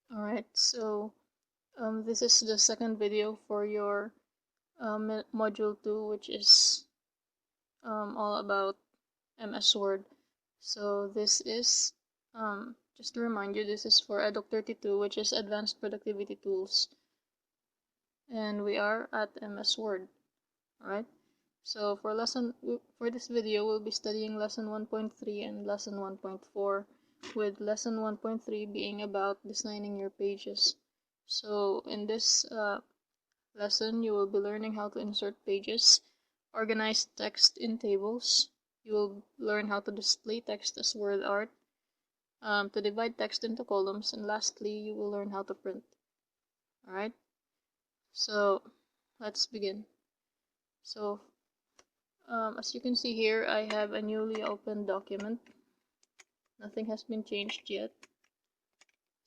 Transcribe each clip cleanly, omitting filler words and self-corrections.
Alright, so this is the second video for your Module 2, which is all about MS Word. So this is, just to remind you, this is for EDUC 32, which is Advanced Productivity Tools. And we are at MS Word. Alright, so for this video, we'll be studying Lesson 1.3 and Lesson 1.4, with Lesson 1.3 being about designing your pages. So in this lesson, you will be learning how to insert pages, organize text in tables. You will learn how to display text as word art, to divide text into columns, and lastly, you will learn how to print. Alright, so let's begin. So as you can see here, I have a newly opened document. Nothing has been changed yet,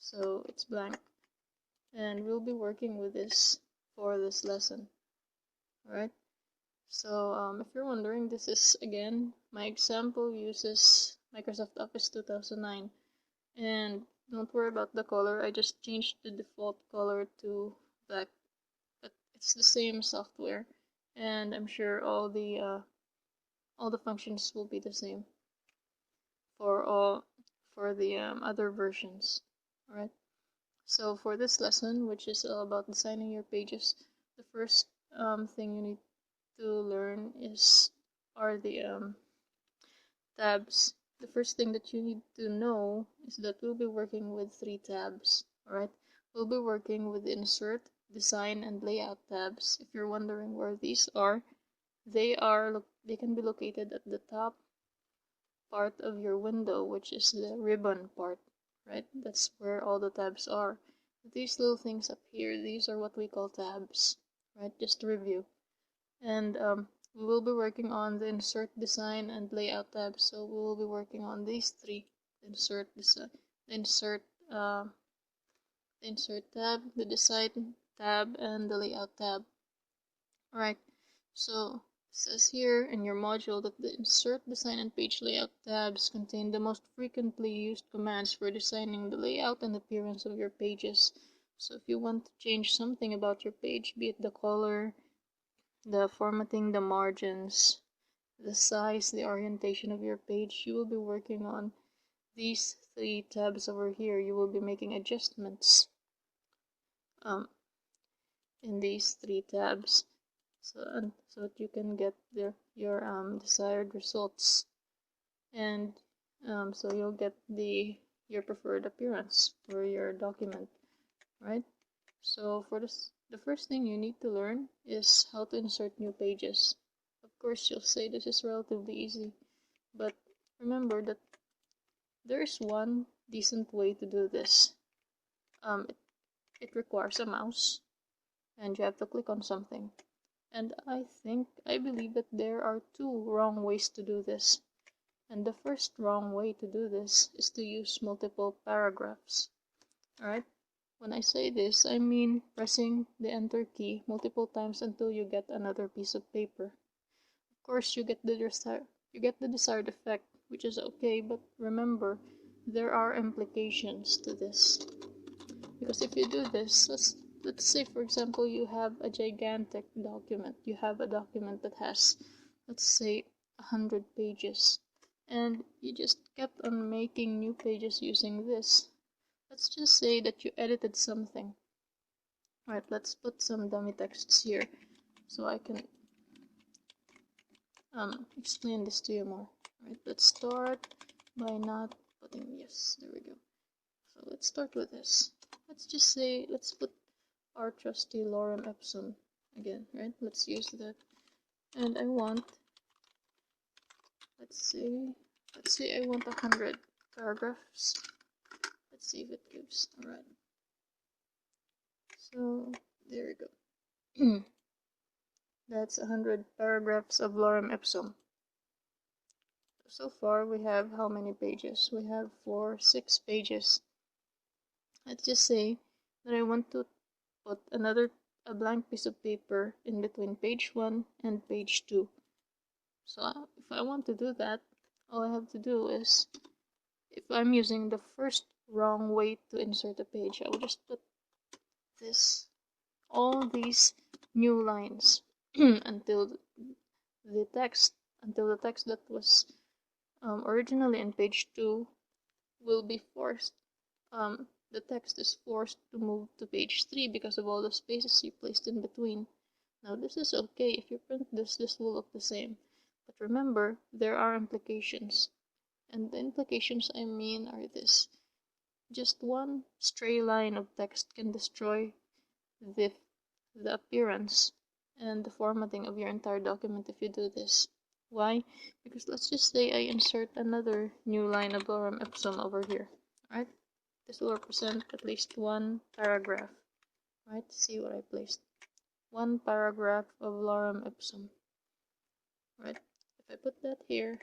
so it's blank. And we'll be working with this for this lesson. Alright, so if you're wondering, this is again, my example uses Microsoft Office 2009. And don't worry about the color, I just changed the default color to black. But it's the same software, and I'm sure all the functions will be the same for the other versions. Alright, so for this lesson, which is all about designing your pages, the first thing you need to learn are the tabs. The first thing that you need to know is that we'll be working with 3 tabs. Alright, we'll be working with Insert, Design, and Layout tabs. If you're wondering where these are, they can be located at the top part of your window, which is the ribbon part, right? That's where all the tabs are. These little things up here, these are what we call tabs, right? Just to review. And we will be working on the Insert, Design, and Layout tabs. So we will be working on these 3: Insert, Design, Insert, Insert tab, the Design tab, and the Layout tab. Alright, so it says here in your module that the Insert, Design, and Page Layout tabs contain the most frequently used commands for designing the layout and appearance of your pages. So if you want to change something about your page, be it the color, the formatting, the margins, the size, the orientation of your page, you will be working on these 3 tabs over here. You will be making adjustments in these 3 tabs, so that you can get your desired results, and so you'll get your preferred appearance for your document, right? So for this, the first thing you need to learn is how to insert new pages. Of course, you'll say this is relatively easy, but remember that there is one decent way to do this. It requires a mouse, and you have to click on something. And I believe that there are 2 wrong ways to do this. And the first wrong way to do this is to use multiple paragraphs. Alright? When I say this, I mean pressing the Enter key multiple times until you get another piece of paper. Of course, you get the desired effect, which is okay, but remember, there are implications to this. Because if you do this, let's say for example you have a gigantic document. You have a document that has, let's say, 100 pages, and you just kept on making new pages using this. Let's just say that you edited something. Alright, let's put some dummy texts here so I can explain this to you more. Alright, let's start by not putting, yes, there we go. So let's start with this. Let's just say, let's put our trusty lorem ipsum again, right? Let's use that. And I want, let's say I want 100 paragraphs. Let's see if it gives. Alright. So there we go. That's 100 paragraphs of lorem ipsum. So far we have how many pages? We have 6 pages. Let's just say that I want to put a blank piece of paper in between page 1 and page 2. So if I want to do that, all I have to do is if I'm using the first wrong way to insert a page, I will just put all these new lines until the text that was originally in page 2 will be forced. The text is forced to move to page 3 because of all the spaces you placed in between. Now this is okay. If you print this will look the same. But remember, there are implications. And the implications I mean are this. Just one stray line of text can destroy the appearance and the formatting of your entire document if you do this. Why? Because let's just say I insert another new line of lorem ipsum over here, right? This will represent at least one paragraph, right? See what I placed. One paragraph of lorem ipsum, right? If I put that here,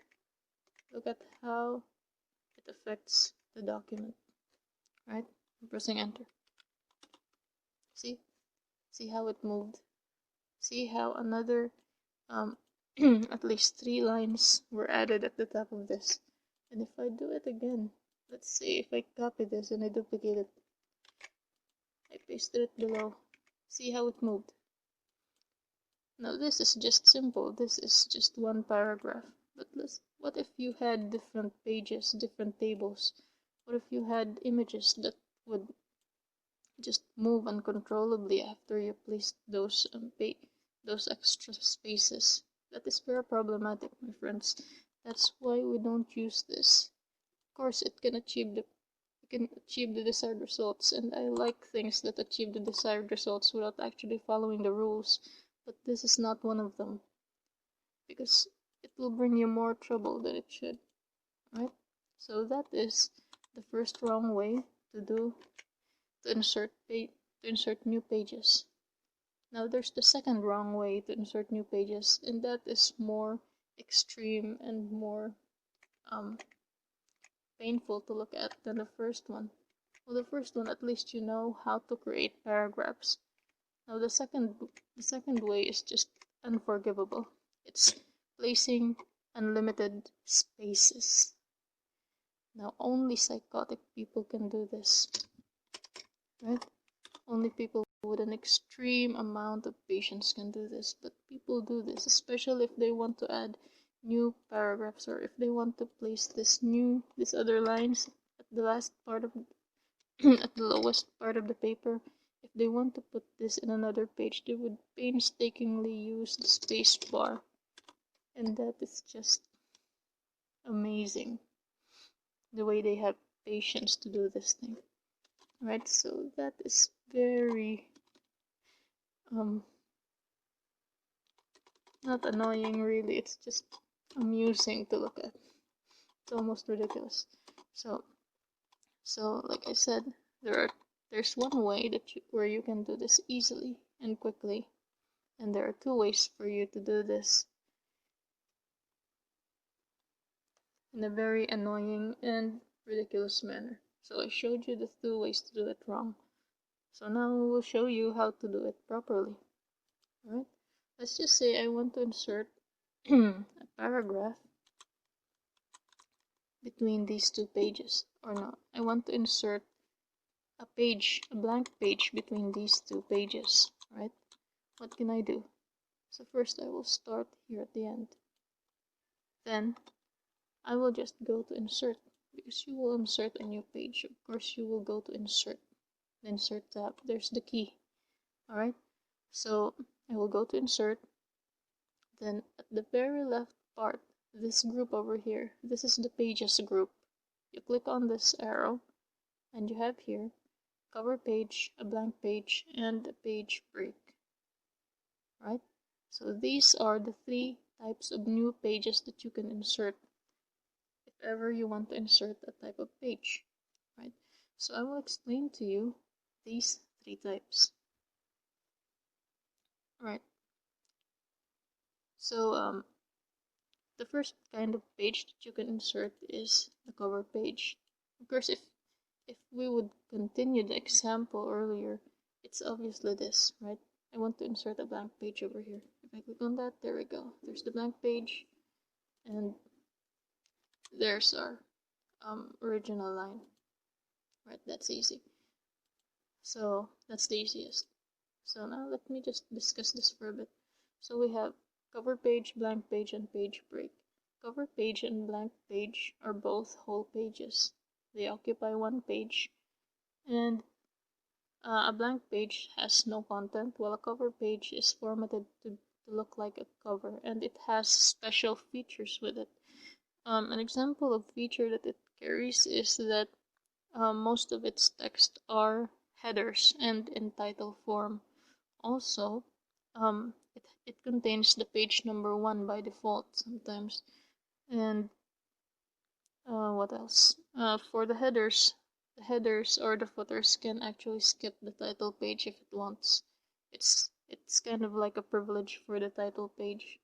look at how it affects the document, right? I'm pressing enter. See? See how it moved? See how another at least 3 lines were added at the top of this. And if I do it again, let's see if I copy this and I duplicate it. I pasted it below. See how it moved? Now this is just simple. This is just one paragraph. But what if you had different pages, different tables? What if you had images that would just move uncontrollably after you placed those extra spaces? That is very problematic, my friends. That's why we don't use this. Of course, it can achieve the desired results, and I like things that achieve the desired results without actually following the rules. But this is not one of them, because it will bring you more trouble than it should, right? So that is the first wrong way to insert new pages. Now there's the second wrong way to insert new pages, and that is more extreme and more painful to look at than the first one. Well, the first one, at least you know how to create paragraphs. Now the second way is just unforgivable. It's placing unlimited spaces. Now only psychotic people can do this, right? Only people with an extreme amount of patience can do this, but people do this, especially if they want to add new paragraphs or if they want to place these other lines at the last part of at the lowest part of the paper. If they want to put this in another page, they would painstakingly use the space bar, and that is just amazing, the way they have patience to do this thing, right? So that is very not annoying really, it's just amusing to look at. It's almost ridiculous. So like I said, there's one way where you can do this easily and quickly, and there are 2 ways for you to do this in a very annoying and ridiculous manner. So I showed you the 2 ways to do it wrong. So now we will show you how to do it properly. Alright? Let's just say I want to insert a paragraph between these 2 pages. Or no, I want to insert a blank page between these 2 pages. Right? What can I do? So first I will start here at the end. Then I will just go to insert, because you will insert a new page. Of course you will go to insert, the insert tab. There's the key. Alright? So I will go to insert. Then at the very left part, this group over here, this is the pages group. You click on this arrow and you have here cover page, a blank page, and a page break. Right? So these are the 3 types of new pages that you can insert if ever you want to insert a type of page. Right? So I will explain to you these 3 types. Right? So the first kind of page that you can insert is the cover page. Of course, if we would continue the example earlier, it's obviously this, right? I want to insert a blank page over here. If I click on that, there we go. There's the blank page, and there's our original line. Right, that's easy. So that's the easiest. So now let me just discuss this for a bit. So we have cover page, blank page, and page break. Cover page and blank page are both whole pages. They occupy one page, and a blank page has no content, while a cover page is formatted to look like a cover, and it has special features with it. An example of feature that it carries is that most of its text are headers and in title form. Also, it contains the page number 1 by default sometimes. And what else? For the headers or the footers can actually skip the title page if it wants. It's kind of like a privilege for the title page.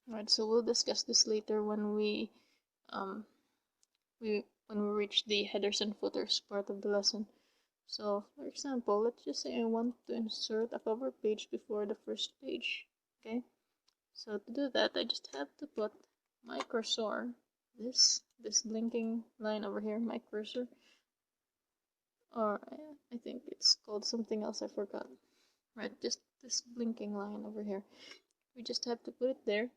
Alright, so we'll discuss this later when we reach the headers and footers part of the lesson. So, for example, let's just say I want to insert a cover page before the first page. Okay, so to do that, I just have to put my cursor, this blinking line over here, my cursor, or I think it's called something else, I forgot. Right, just this blinking line over here. We just have to put it there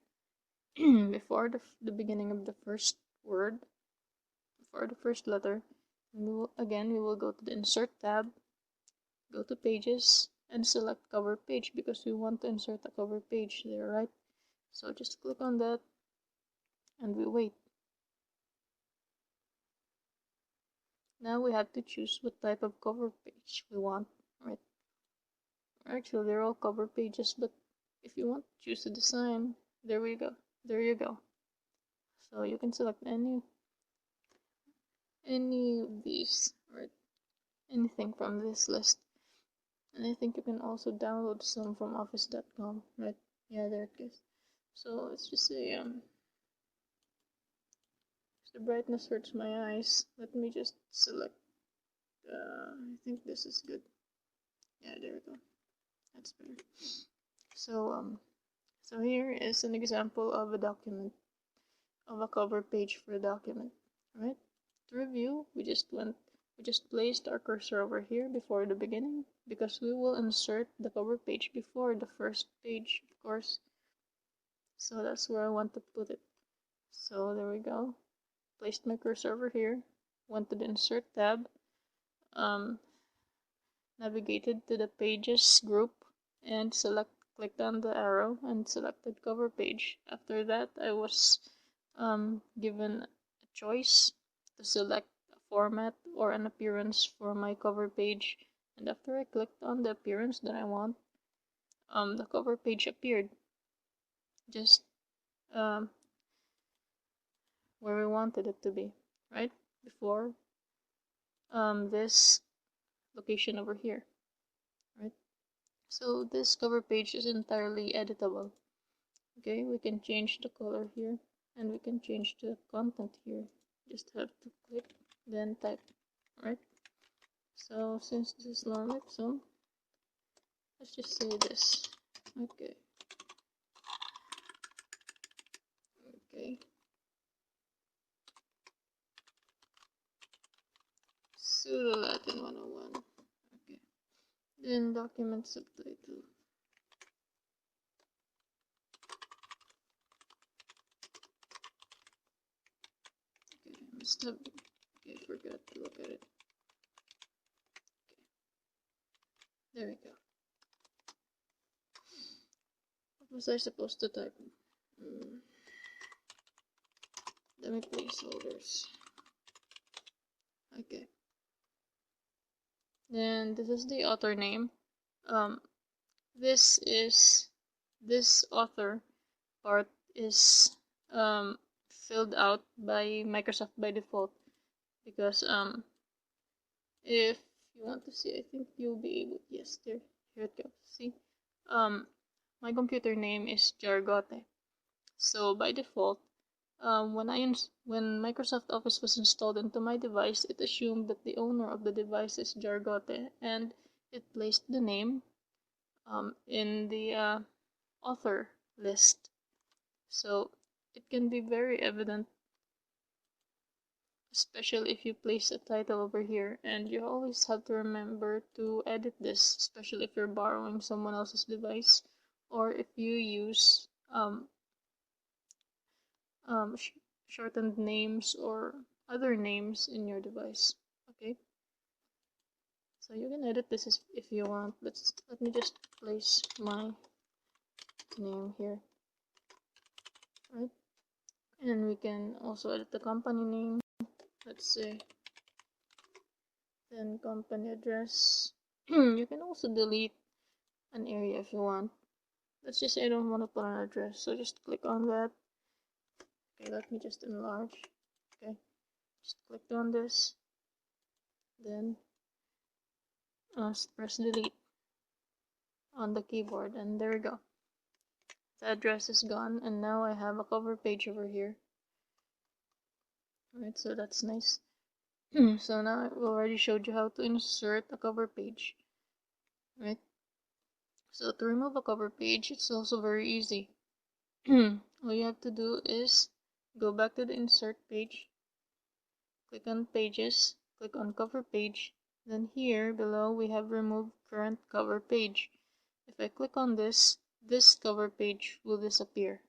before the beginning of the first word, before the first letter. And we will go to the insert tab, go to pages, and select cover page because we want to insert a cover page there, right? So just click on that and we wait. Now we have to choose what type of cover page we want, right? Actually, they're all cover pages, but if you want to choose a design, there we go. There you go. So you can select any of these, right? Anything from this list. And I think you can also download some from office.com, right? Yeah, there it is. So let's just say the brightness hurts my eyes. Let me just select I think this is good. Yeah, there we go. That's better. So here is an example of a document, of a cover page for a document. Right? To review, we just placed our cursor over here before the beginning because we will insert the cover page before the first page, of course. So that's where I want to put it. So there we go. Placed my cursor over here. Went to the insert tab. Navigated to the pages group and clicked on the arrow and selected cover page. After that, I was given a choice to select a format or an appearance for my cover page, and after I clicked on the appearance that I want, the cover page appeared just um, where we wanted it to be, right before this location over here, right? So this cover page is entirely editable. Okay, we can change the color here and we can change the content here. Just have to click, then type, right? So since this is long epson, let's just say this. Okay. Okay. Pseudo Latin 101. Okay. Then document subtitle. Okay, must have. Okay, forgot to look at it. Okay. There we go. What was I supposed to type? Let me placeholders. Okay. Then this is the author name. This author part is filled out by Microsoft by default because if you want to see, I think you'll be able. Yes, here it goes. See, my computer name is Jargote. So by default, when Microsoft Office was installed into my device, it assumed that the owner of the device is Jargote, and it placed the name in the author list. So it can be very evident especially if you place a title over here, and you always have to remember to edit this, especially if you're borrowing someone else's device or if you use shortened names or other names in your device. Okay, so you can edit this if you want. Let me just place my name here, right? And we can also edit the company name, let's say, then company address. You can also delete an area if you want. Let's just say I don't want to put an address, so just click on that. Okay, let me just enlarge. Okay, just click on this, then press delete on the keyboard, and there we go. The address is gone, and now I have a cover page over here. Alright, so that's nice. So now I already showed you how to insert a cover page. Right? So to remove a cover page, it's also very easy. All you have to do is go back to the insert page, click on pages, click on cover page, then here below we have remove current cover page. If I click on this cover page will disappear.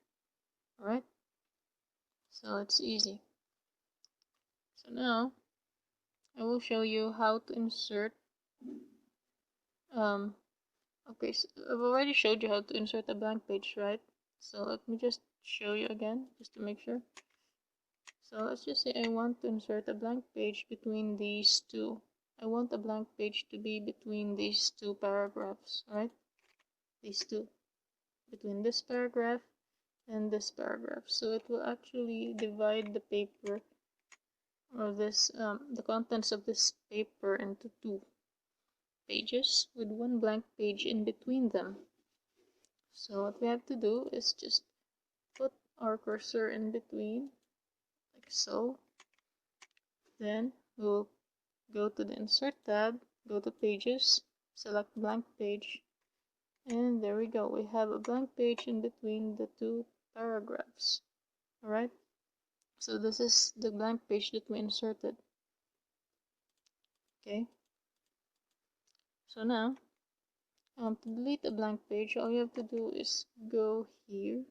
Alright? So it's easy. So now I will show you how to insert okay, so I've already showed you how to insert a blank page, right? So let me just show you again just to make sure. So let's just say I want to insert a blank page between these two. I want a blank page to be between these two paragraphs, right? These two, between this paragraph and this paragraph. So it will actually divide the paper or this the contents of this paper into two pages with one blank page in between them. So what we have to do is just put our cursor in between like so. Then we'll go to the insert tab, go to pages, select blank page, and there we go. We have a blank page in between the two paragraphs. Alright, so this is the blank page that we inserted. Okay, so now to delete a blank page, all you have to do is go here,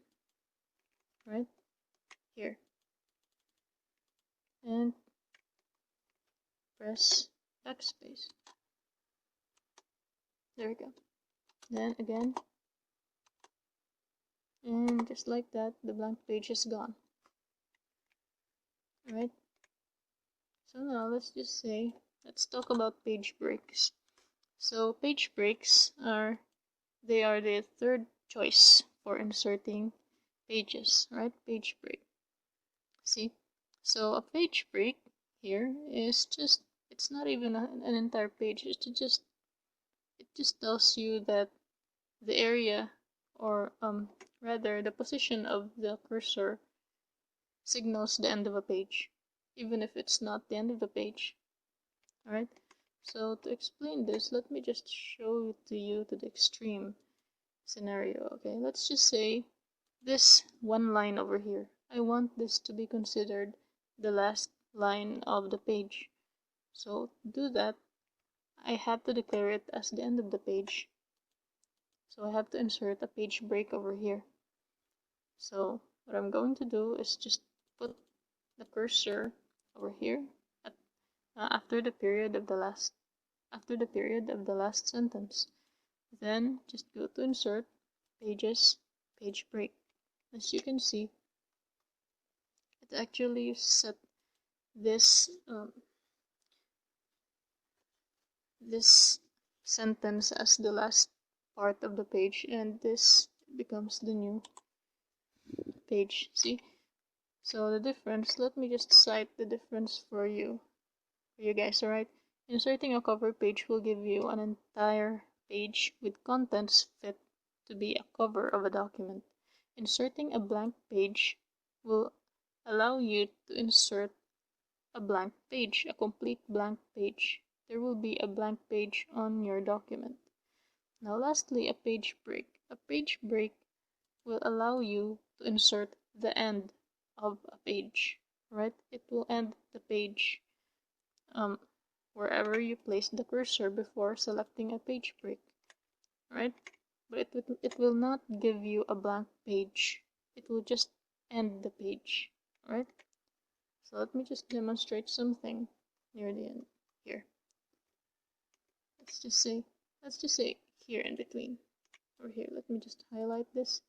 right here, and press backspace. There we go. Then again, and just like that, the blank page is gone. Alright, so now let's talk about page breaks. So page breaks are the third choice for inserting pages, right? Page break. See, so a page break here is just, it's not even an entire page. It just tells you that the area, or rather the position of the cursor signals the end of a page, even if it's not the end of the page. Alright, so to explain this, let me just show it to you to the extreme scenario. Okay, let's just say this one line over here, I want this to be considered the last line of the page. So to do that, I have to declare it as the end of the page. So I have to insert a page break over here. So what I'm going to do is just put the cursor over here at, after the period of the last sentence. Then just go to insert pages, page break. As you can see, it actually set this this sentence as the last part of the page, and this becomes the new page. See, so the difference, let me just cite the difference for you guys. Alright, inserting a cover page will give you an entire page with contents fit to be a cover of a document. Inserting a blank page will allow you to insert a blank page, a complete blank page. There will be a blank page on your document. Now lastly, a page break. A page break will allow you to insert the end of a page. right? It will end the page wherever you place the cursor before selecting a page break, right? But it will not give you a blank page. It will just end the page, right? So let me just demonstrate something near the end here. Let's just say here in between, or here. Let me just highlight this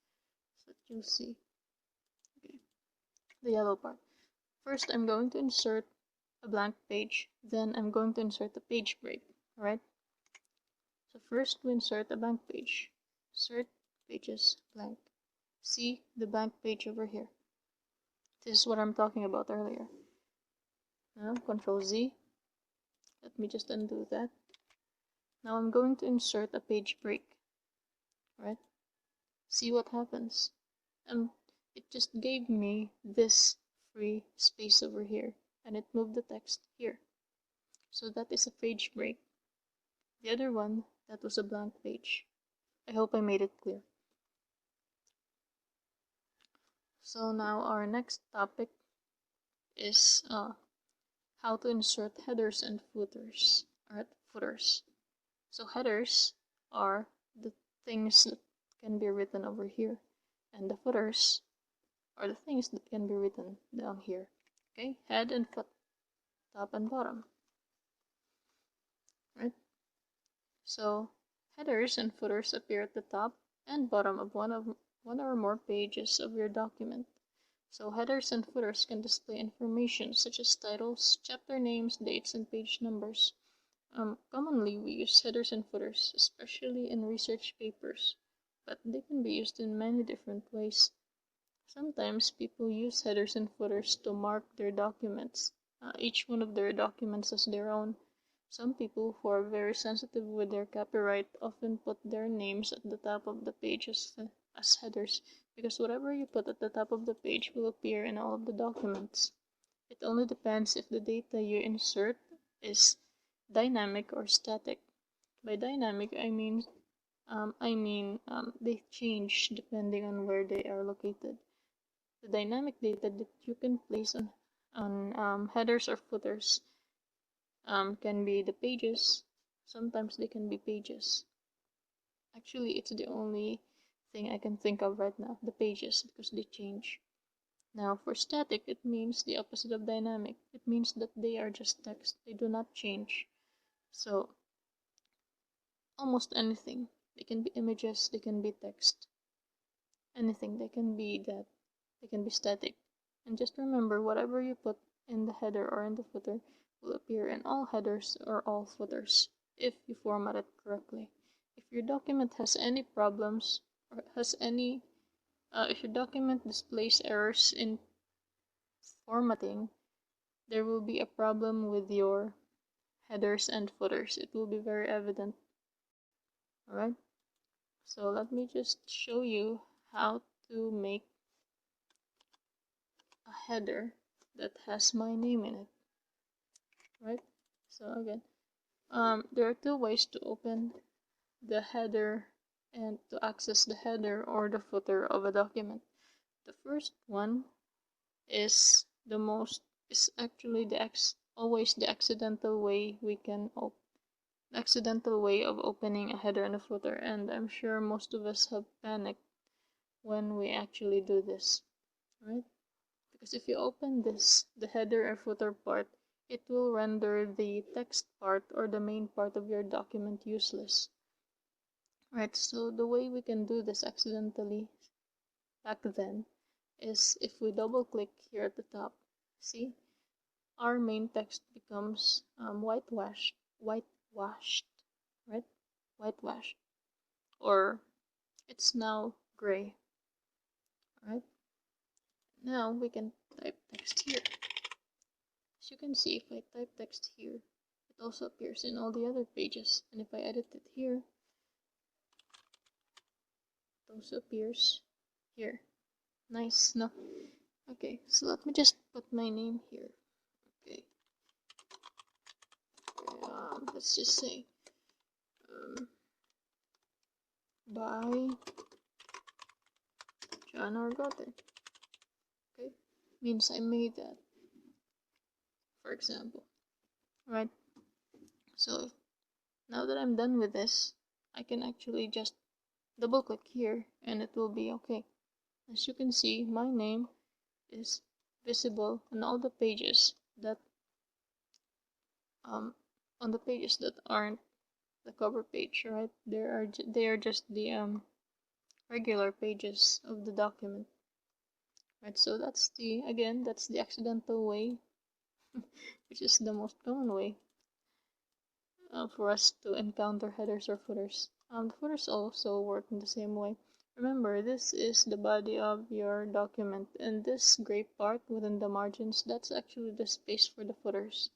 so that you'll see. Okay, the yellow part. First, I'm going to insert a blank page, then I'm going to insert a page break, alright? So first we insert a blank page. Insert pages blank. See the blank page over here. This is what I'm talking about earlier. Now Control Z. Let me just undo that. Now I'm going to insert a page break. Right? See what happens. It just gave me this free space over here, and it moved the text here. So that is a page break. The other one, that was a blank page. I hope I made it clear. So now our next topic is how to insert headers and footers. Alright, footers. So headers are the things that can be written over here, and the footers are the things that can be written down here. Okay, head and foot, top and bottom. Right? So headers and footers appear at the top and bottom of one or more pages of your document. So headers and footers can display information such as titles, chapter names, dates, and page numbers. Commonly we use headers and footers, especially in research papers, but they can be used in many different ways. Sometimes people use headers and footers to mark their documents. Each one of their documents as their own. Some people who are very sensitive with their copyright often put their names at the top of the page as headers, because whatever you put at the top of the page will appear in all of the documents. It only depends if the data you insert is dynamic or static. By dynamic, I mean they change depending on where they are located. The dynamic data that you can place on headers or footers can be the pages. Sometimes they can be pages. Actually, it's the only thing I can think of right now, the pages, because they change. Now, for static, it means the opposite of dynamic. It means that they are just text. They do not change. So, almost anything. They can be images, they can be text. Anything, they can be that. They can be static. And just remember, whatever you put in the header or in the footer will appear in all headers or all footers if you format it correctly. If your document has any problems or if your document displays errors in formatting, there will be a problem with your headers and footers. It will be very evident. Alright? So let me just show you how to make a header that has my name in it. Right? So again, there are two ways to open the header and to access the header or the footer of a document. The first one is actually always the accidental way of opening a header and a footer, and I'm sure most of us have panicked when we actually do this, right? Because if you open the header or footer part, it will render the text part or the main part of your document useless. Right, so the way we can do this accidentally back then is if we double click here at the top, see, our main text becomes whitewashed, right? Whitewashed, or it's now gray. Alright, now we can type text here. As you can see, if I type text here, it also appears in all the other pages, and if I edit it here, it also appears here. Nice, no? Okay, so let me just put my name here. Okay, let's just say by John Argote. Okay, means I made that. for example. Right? So now that I'm done with this, I can actually just double click here and it will be okay. As you can see, my name is visible on all the pages that on the pages that aren't the cover page, right? They are just the regular pages of the document, right? So that's the accidental way, which is the most common way for us to encounter headers or footers. The footers also work in the same way. Remember, this is the body of your document, and this gray part within the margins, that's actually the space for the footers.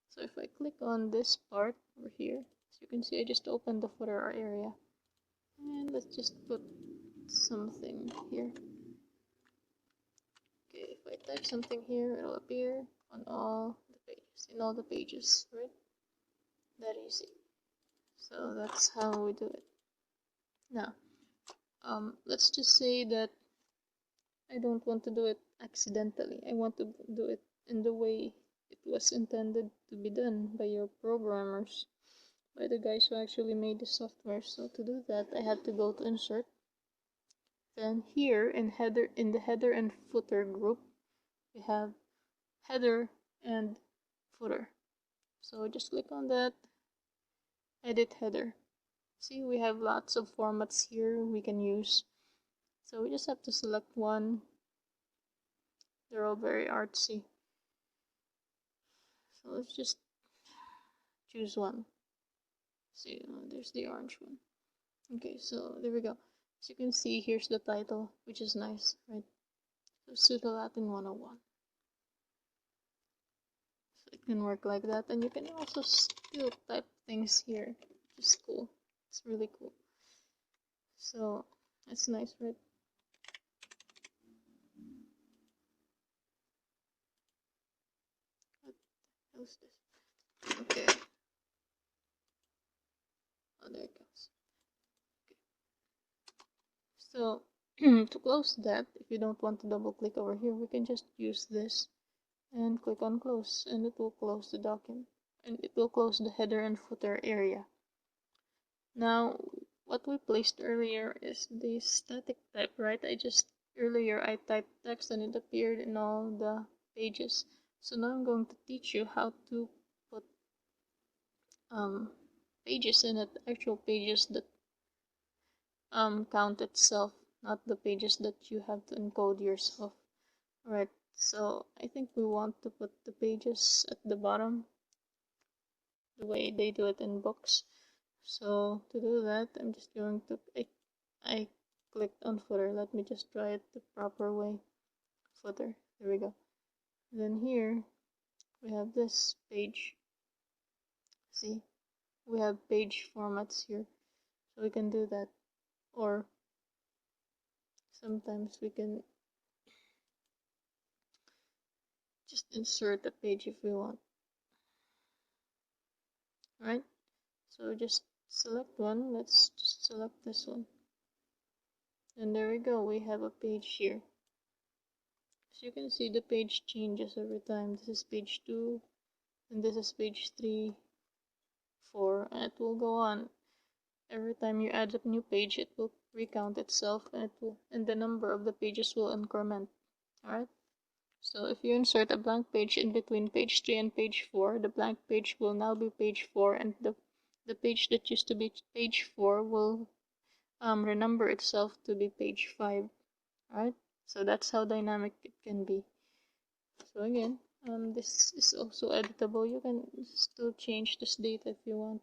So if I click on this part over here, as you can see, I just opened the footer area. And let's just put something here. Okay, if I type something here, it'll appear on all the pages, in all the pages, right? That easy. So that's how we do it. Now, let's just say that I don't want to do it accidentally. I want to do it in the way it was intended to be done by your programmers, by the guys who actually made the software. So to do that, I had to go to Insert. Then here in the header and footer group, we have header and footer. So just click on that, edit header. See, we have lots of formats here we can use. So we just have to select one. They're all very artsy. So let's just choose one. See, there's the orange one. Okay, so there we go. As you can see, here's the title, which is nice, right? So Pseudo-Latin 101. So it can work like that, and you can also still type things here, which is cool. It's really cool. So it's nice, right? What else this? Okay. Oh, there it goes. Okay. So to close that, if you don't want to double click over here, we can just use this and click on close, and it will close the document, and it will close the header and footer area. Now, what we placed earlier is the static type, right? Earlier I typed text and it appeared in all the pages. So now I'm going to teach you how to put pages in it, actual pages that count itself, not the pages that you have to encode yourself. Alright, so I think we want to put the pages at the bottom, the way they do it in books. So to do that, I'm just going to, I clicked on footer. Let me just try it the proper way. Footer, there we go. Then here, we have this page. See, we have page formats here. So we can do that. Or sometimes we can just insert a page if we want. Right? So just select one. Let's just select this one. And there we go. We have a page here. As you can see, the page changes every time. This is page 2, and this is page 3, 4, and it will go on. Every time you add a new page, it will recount itself, and the number of the pages will increment. Alright? So if you insert a blank page in between page 3 and page 4, the blank page will now be page 4, and the page that used to be page 4 will renumber itself to be page 5. Alright? So that's how dynamic it can be. So again, this is also editable. You can still change this date if you want.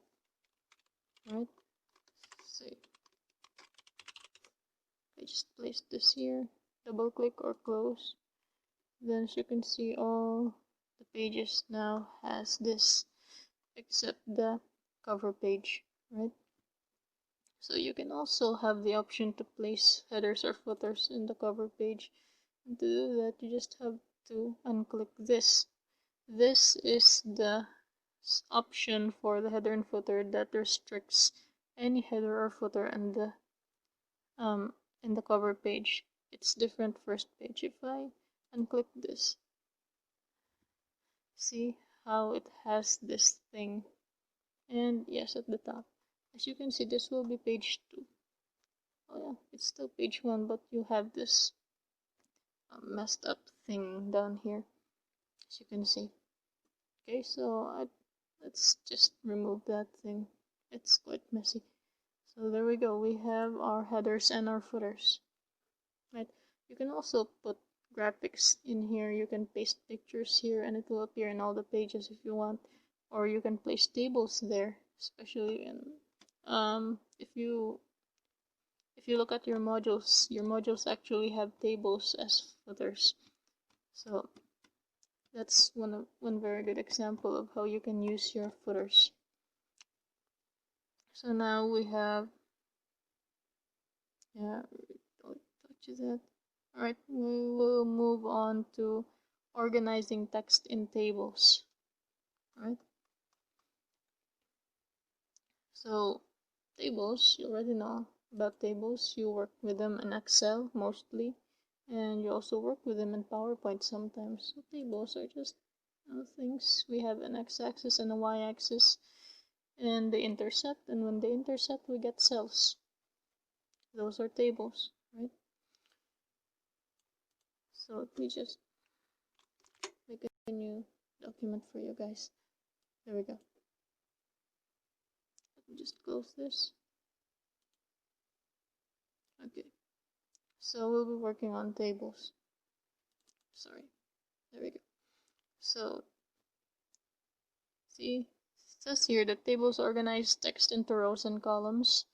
Alright? So I just place this here, double click or close. Then as you can see, all the pages now has this, except the cover page, right? So you can also have the option to place headers or footers in the cover page. And to do that, you just have to unclick this. This is the option for the header and footer that restricts any header or footer in the cover page. It's different first page. If I unclick this, see how it has this thing. And yes, at the top, as you can see, this will be page 2. Oh yeah, it's still page 1, but you have this messed up thing down here, as you can see. Okay, so let's just remove that thing. It's quite messy. So there we go. We have our headers and our footers. Right. You can also put graphics in here. You can paste pictures here, and it will appear in all the pages if you want. Or you can place tables there, especially if you look at your modules actually have tables as footers. So that's one very good example of how you can use your footers. So now we have, yeah, don't touch that. Alright, we will move on to organizing text in tables. Alright, so tables, you already know about tables. You work with them in Excel mostly, and you also work with them in PowerPoint sometimes. So tables are just things. We have an x-axis and a y-axis, and they intersect, and when they intersect we get cells. Those are tables, right? So let me just make a new document for you guys. There we go. Let me just close this. Okay, so we'll be working on tables. Sorry, there we go. So see, it says here that tables organize text into rows and columns,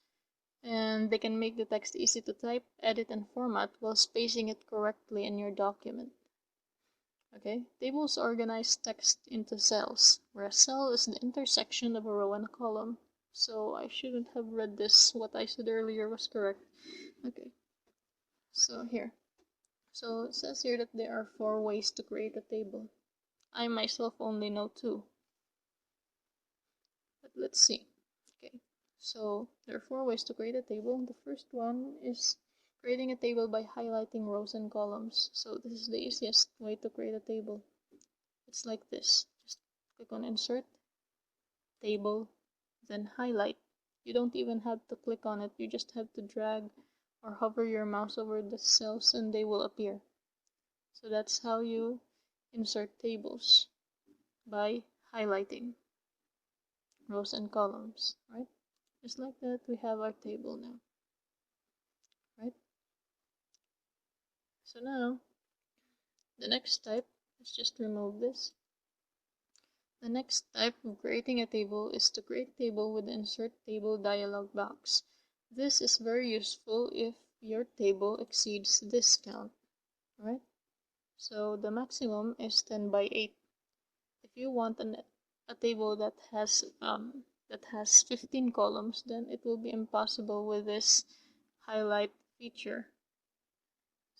and they can make the text easy to type, edit, and format while spacing it correctly in your document. Okay, tables organize text into cells, where a cell is the intersection of a row and a column. So I shouldn't have read this. What I said earlier was correct. Okay, so here. So it says here that there are 4 ways to create a table. I myself only know 2. But let's see. Okay, so there are 4 ways to create a table. The first one is creating a table by highlighting rows and columns. So this is the easiest way to create a table. It's like this. Just click on Insert, Table, then Highlight. You don't even have to click on it. You just have to drag or hover your mouse over the cells and they will appear. So that's how you insert tables, by highlighting rows and columns, right? Just like that, we have our table now, right? So now, the next type, let's just remove this. The next type of creating a table is to create a table with the Insert Table dialog box. This is very useful if your table exceeds this count, right? So the maximum is 10 by 8. If you want a table that has 15 columns, then it will be impossible with this highlight feature.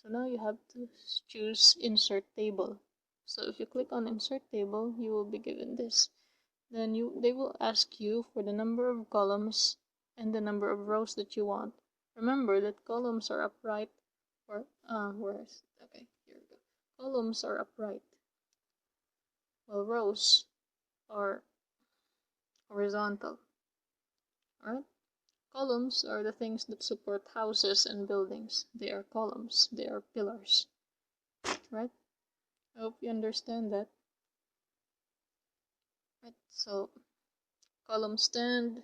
So now you have to choose Insert Table. So if you click on Insert Table, you will be given this. Then they will ask you for the number of columns and the number of rows that you want. Remember that columns are upright, or where is it? Okay, here we go. Columns are upright, while rows are horizontal. Alright? Columns are the things that support houses and buildings. They are columns. They are pillars. Right? I hope you understand that. Right? So, columns stand,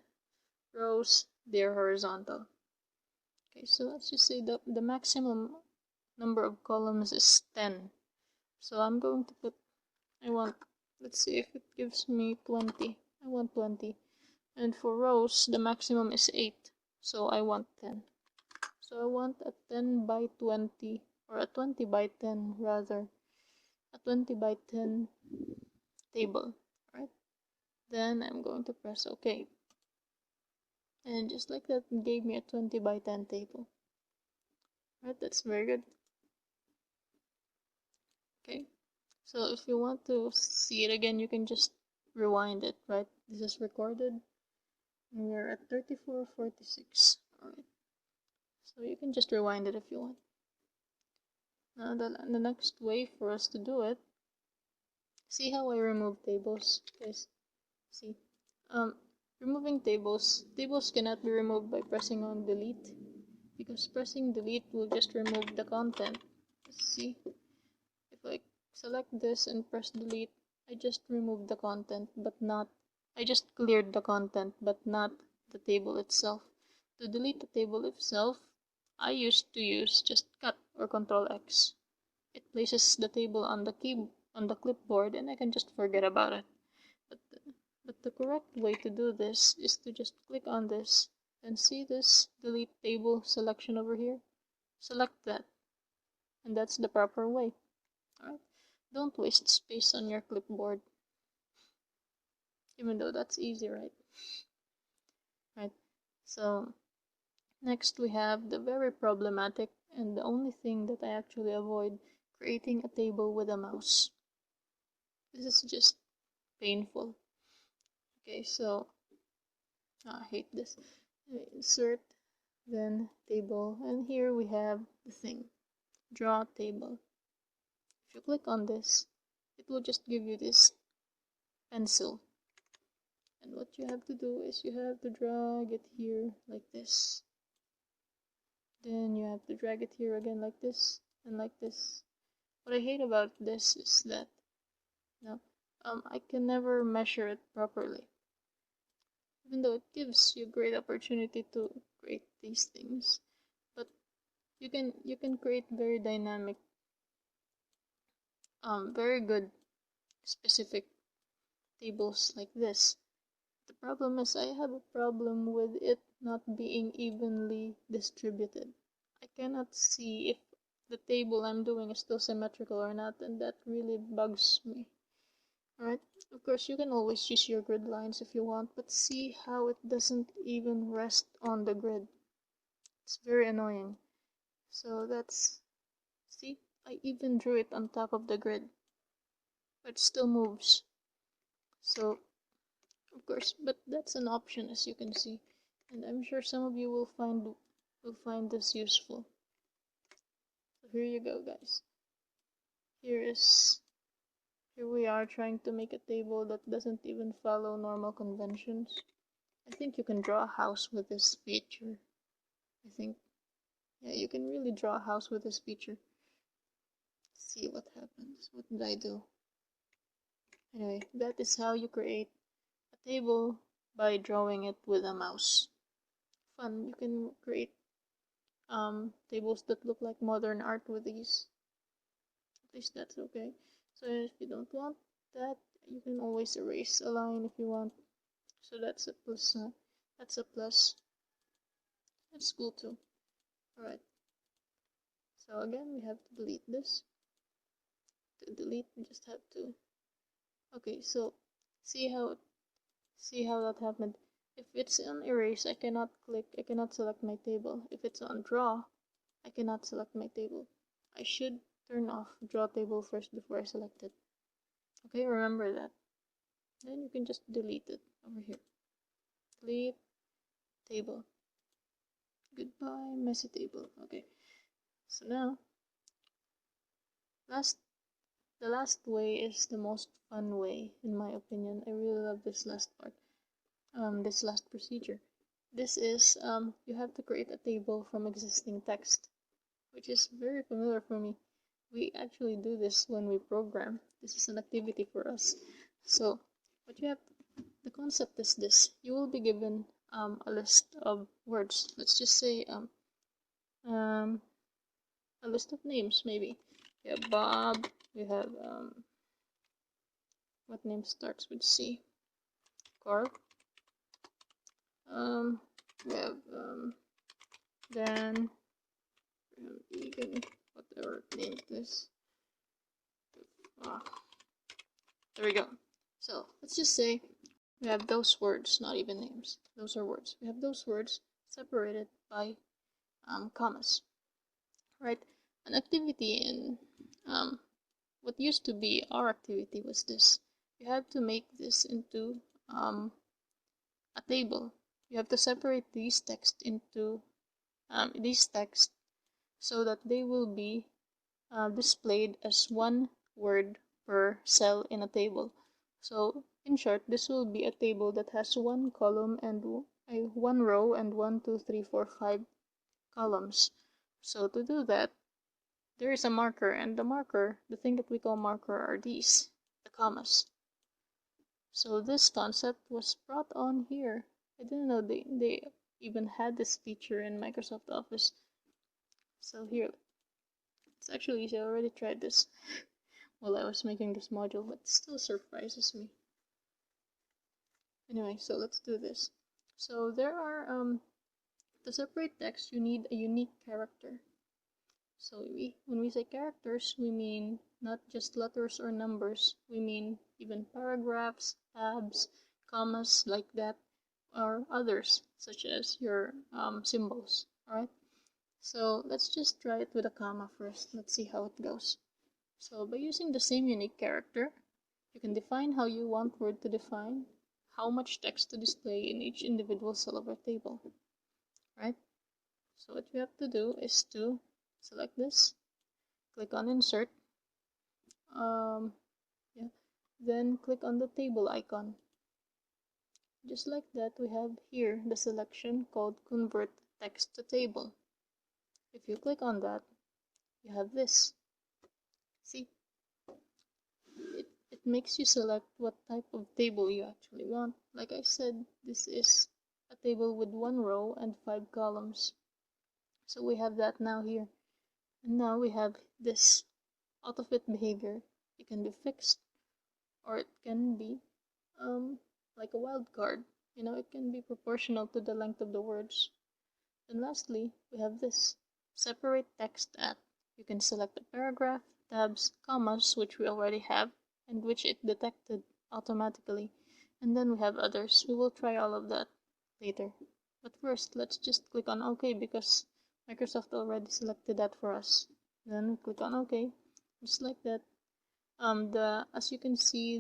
rows, they are horizontal. Okay, so let's just say the maximum number of columns is 10. So I'm going to put, let's see if it gives me 20. I want 20. And for rows, the maximum is 8. So I want 10. So I want a 10 by 20, or a 20 by 10 rather, a 20 by 10 table, right? Then I'm going to press OK. And just like that, it gave me a 20 by 10 table. Right, that's very good. Okay, so if you want to see it again, you can just rewind it, right? This is recorded, and we're at 34:46. Alright, so you can just rewind it if you want. Now the next way for us to do it See how I remove tables, guys? See, removing tables cannot be removed by pressing on delete, because pressing delete will just remove the content. See, if I select this and press delete, I just removed the content, but not, I just cleared the content, but not the table itself. To delete the table itself, I used to use just cut or Control X. It places the table on the clipboard, and I can just forget about it. But the correct way to do this is to just click on this and see this delete table selection over here. Select that, and that's the proper way. Alright? Don't waste space on your clipboard. Even though that's easy, right? Right. So next we have the very problematic and the only thing that I actually avoid, creating a table with a mouse. This is just painful. Okay, so I hate this. Insert, then table, and here we have the thing, draw table. If you click on this, it will just give you this pencil, and what you have to do is you have to drag it here like this, then you have to drag it here again like this and like this. What I hate about this is that now I can never measure it properly, even though it gives you a great opportunity to create these things. But you can create very dynamic, very good specific tables like this. The problem is I have a problem with it not being evenly distributed. I cannot see if the table I'm doing is still symmetrical or not, and that really bugs me. Alright, of course you can always use your grid lines if you want, but see how it doesn't even rest on the grid. It's very annoying. So that's, see, I even drew it on top of the grid, but it still moves. So, of course, but that's an option, as you can see, and I'm sure some of you will find this useful. So here you go, guys. Here we are trying to make a table that doesn't even follow normal conventions. I think you can draw a house with this feature. I think, yeah, you can really draw a house with this feature. Let's see what happens. What did I do? Anyway, that is how you create a table by drawing it with a mouse. Fun. You can create tables that look like modern art with these. At least that's okay. So if you don't want that, you can always erase a line if you want. So that's a plus. That's a plus. That's cool too. Alright. So again, we have to delete this. To delete, we just have to. Okay, so see how that happened. If it's on erase, I cannot select my table. If it's on draw, I cannot select my table. I should turn off draw table first before I select it. Okay, remember that. Then you can just delete it over here. Delete table. Goodbye, messy table. Okay. So now, the last way is the most fun way, in my opinion. I really love this last part. This last procedure. This is, you have to create a table from existing text, which is very familiar for me. We actually do this when we program. This is an activity for us. So, the concept is this. You will be given a list of words. Let's just say a list of names, maybe. We have Bob. We have what name starts with C? Carl. We have Dan, Egan, whatever name this. There we go. So let's just say we have those words, not even names. Those are words. We have those words separated by commas. Right? An activity in what used to be our activity was this. You have to make this into a table. You have to separate these text into these text so that they will be displayed as one word per cell in a table. So in short, this will be a table that has one column and one row and 1, 2, 3, 4, 5 columns. So to do that, there is a marker, and the thing that we call marker are these, the commas. So this concept was brought on here. I didn't know they even had this feature in Microsoft Office. So here, it's actually easy. I already tried this while I was making this module, but it still surprises me. Anyway, so let's do this. So there are, to separate text, you need a unique character. So when we say characters, we mean not just letters or numbers. We mean even paragraphs, tabs, commas like that, or others, such as your symbols. Alright? So let's just try it with a comma first. Let's see how it goes. So by using the same unique character, you can define how you want Word to define how much text to display in each individual cell of our table. Right? So what you have to do is to select this, click on Insert, then click on the table icon. Just like that, we have here the selection called Convert Text to Table. If you click on that, you have this. See? It makes you select what type of table you actually want. Like I said, this is a table with one row and 5 columns. So we have that now here. And now we have this auto-fit behavior. It can be fixed, or it can be like a wildcard. It can be proportional to the length of the words. And lastly, we have this separate text at. You can select a paragraph, tabs, commas, which we already have, and which it detected automatically. And then we have others. We will try all of that later. But first, let's just click on OK because Microsoft already selected that for us. Then we click on OK, just like that. As you can see,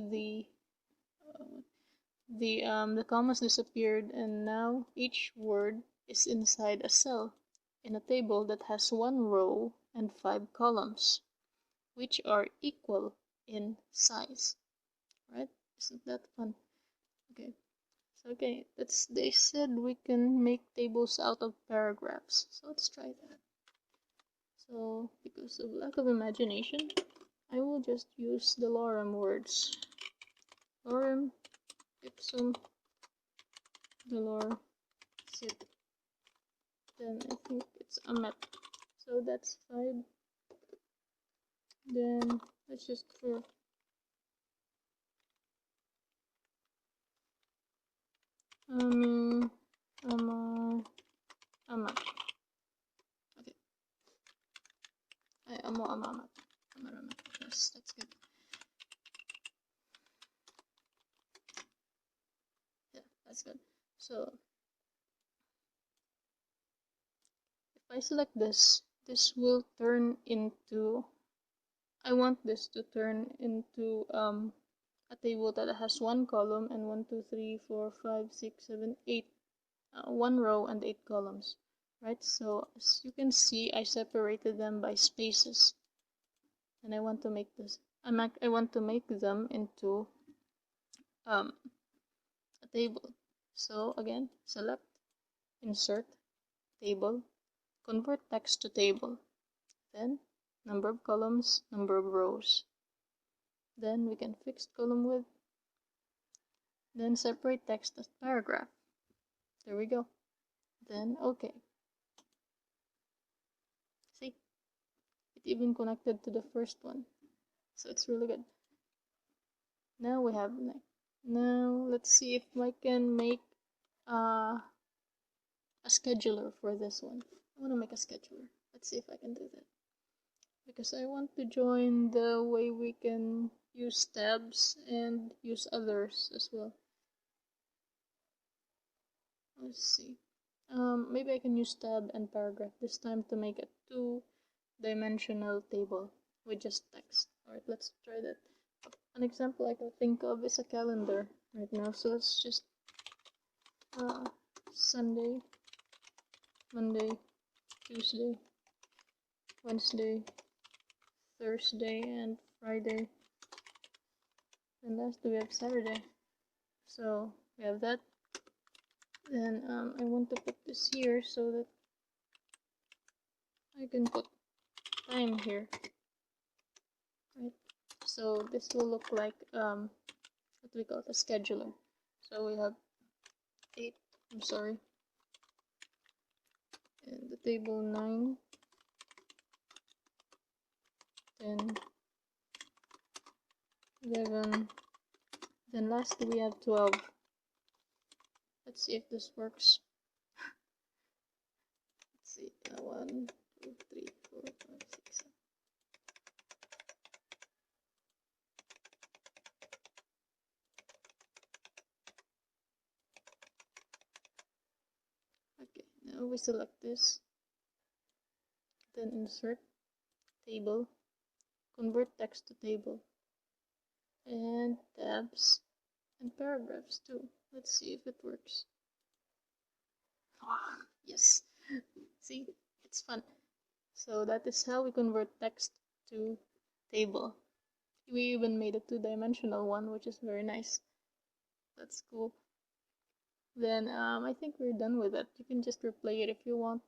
the commas disappeared, and now each word is inside a cell in a table that has one row and 5 columns, which are equal in size. Right? Isn't that fun? Okay, they said we can make tables out of paragraphs, so let's try that. So because of lack of imagination, I will just use the lorem words. Lorem ipsum dolor sit. Then I think it's amet. So that's 5. Then let's just for amet. Okay. Amat. Yes, that's good. Yeah, that's good. So if I select this will turn into, I want this to turn into a table that has one column and 1, 2, 3, 4, 5, 6, 7, 8, one row and 8 columns, right? So as you can see, I separated them by spaces, and I want to make this. I want to make them into a table. So again, select, insert, table, convert text to table, then number of columns, number of rows. Then we can fix column width, then separate text as paragraph. There we go. Then OK. See, it even connected to the first one, so it's really good. Now we have now let's see if I can make a scheduler for this one. I want to make a scheduler. Let's see if I can do that, because I want to join the way we can use tabs and use others as well. Let's see. Maybe I can use tab and paragraph this time to make a 2-dimensional table with just text. Alright, let's try that. An example I can think of is a calendar right now. So let's just Sunday, Monday, Tuesday, Wednesday, Thursday, and Friday. Then last we have Saturday. So we have that. Then I want to put this here so that I can put time here. Right. So this will look like what we call a scheduler. So we have 8, I'm sorry, and the table 9, 10, 11, then lastly we have 12. Let's see if this works. Let's see, 1, 2, 3, 4, 5, 6, 7. Okay, now we select this, then insert, table, convert text to table, and tabs, and paragraphs too. Let's see if it works. Ah, yes. See, it's fun. So that is how we convert text to table. We even made a 2-dimensional one, which is very nice. That's cool. Then I think we're done with it. You can just replay it if you want.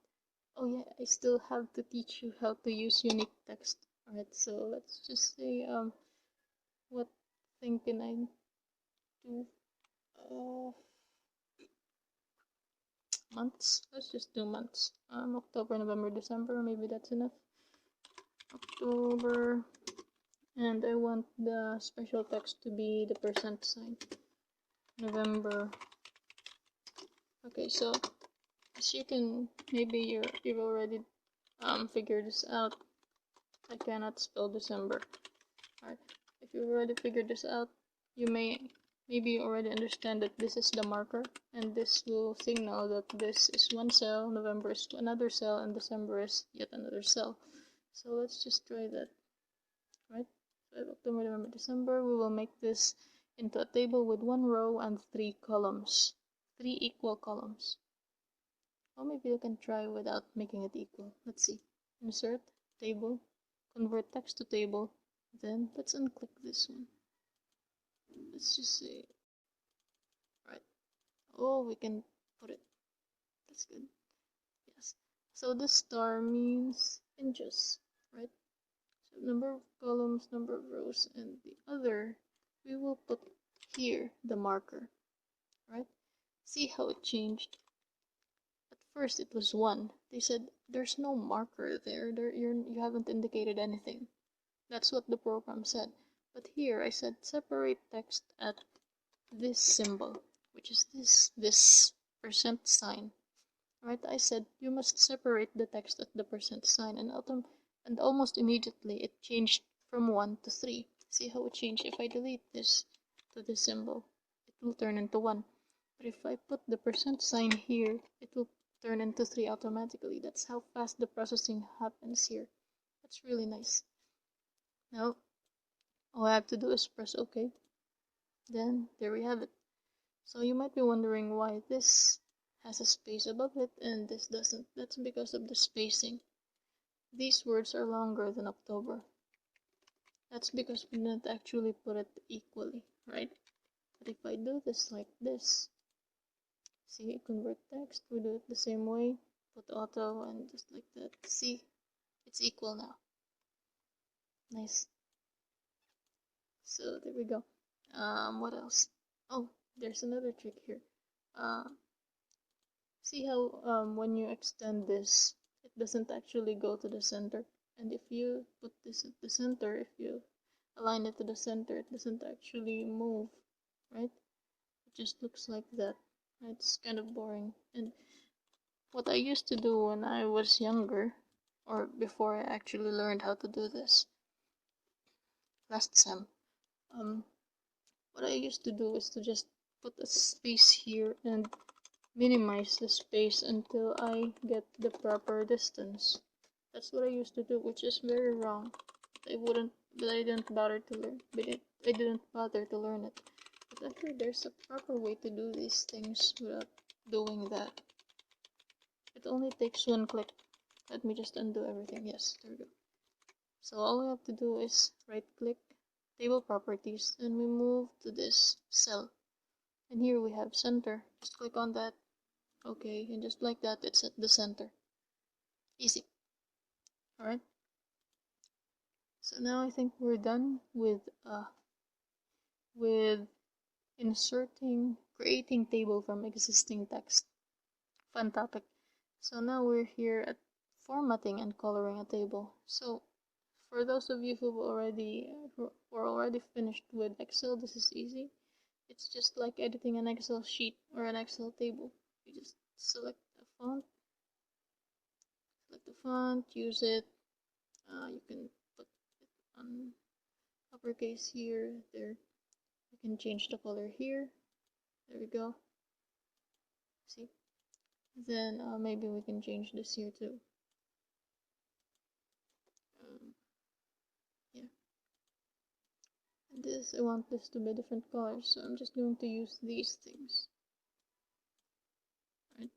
Oh yeah, I still have to teach you how to use unique text. Alright, so let's just say what thing can I do? Months. Let's just do months. October, November, December. Maybe that's enough. October, and I want the special text to be the percent sign. November. Okay, so as you can, maybe you've already figured this out. I cannot spell December. Alright, if you've already figured this out, you maybe already understand that this is the marker, and this will signal that this is one cell, November is another cell, and December is yet another cell. So let's just try that. Right? So October, November, December, we will make this into a table with 1 row and 3 columns. 3 equal columns. Or maybe you can try without making it equal. Let's see. Insert, table, convert text to table. Then let's unclick this one. Let's just say, right. Oh, we can put it. That's good. Yes. So the star means inches, right? So number of columns, number of rows, and the other, we will put here the marker, right? See how it changed? At first it was 1. They said there's no marker there. You haven't indicated anything. That's what the program said. But here I said separate text at this symbol, which is this percent sign. Right? I said you must separate the text at the percent sign, and almost immediately it changed from 1 to 3. See how it changed? If I delete this to this symbol, it will turn into 1. But if I put the percent sign here, it will turn into 3 automatically. That's how fast the processing happens here. That's really nice. Now, all I have to do is press OK. Then, there we have it. So you might be wondering why this has a space above it and this doesn't. That's because of the spacing. These words are longer than October. That's because we didn't actually put it equally, right? But if I do this like this, see, convert text, we do it the same way, put auto and just like that. See, it's equal now. Nice. So there we go. What else? Oh, there's another trick here. See how when you extend this, it doesn't actually go to the center. And if you put this at the center, if you align it to the center, it doesn't actually move, right? It just looks like that. It's kind of boring. And what I used to do when I was younger, or before I actually learned how to do this, last sem, what I used to do is to just put a space here and minimize the space until I get the proper distance. That's what I used to do, which is very wrong. I didn't bother to learn. I didn't bother to learn it. But I heard there's a proper way to do these things without doing that. It only takes 1 click. Let me just undo everything. Yes, there we go. So all we have to do is right click, table properties, and we move to this cell. And here we have center. Just click on that. Okay, and just like that, it's at the center. Easy. Alright. So now I think we're done with creating table from existing text. Fun topic. So now we're here at formatting and coloring a table. So for those of you who are already finished with Excel, this is easy. It's just like editing an Excel sheet or an Excel table. You just select the font, use it. You can put it on uppercase here, there. You can change the color here. There we go. See? Then maybe we can change this here too. Yeah. And this, I want this to be different colors, so I'm just going to use these things. Right?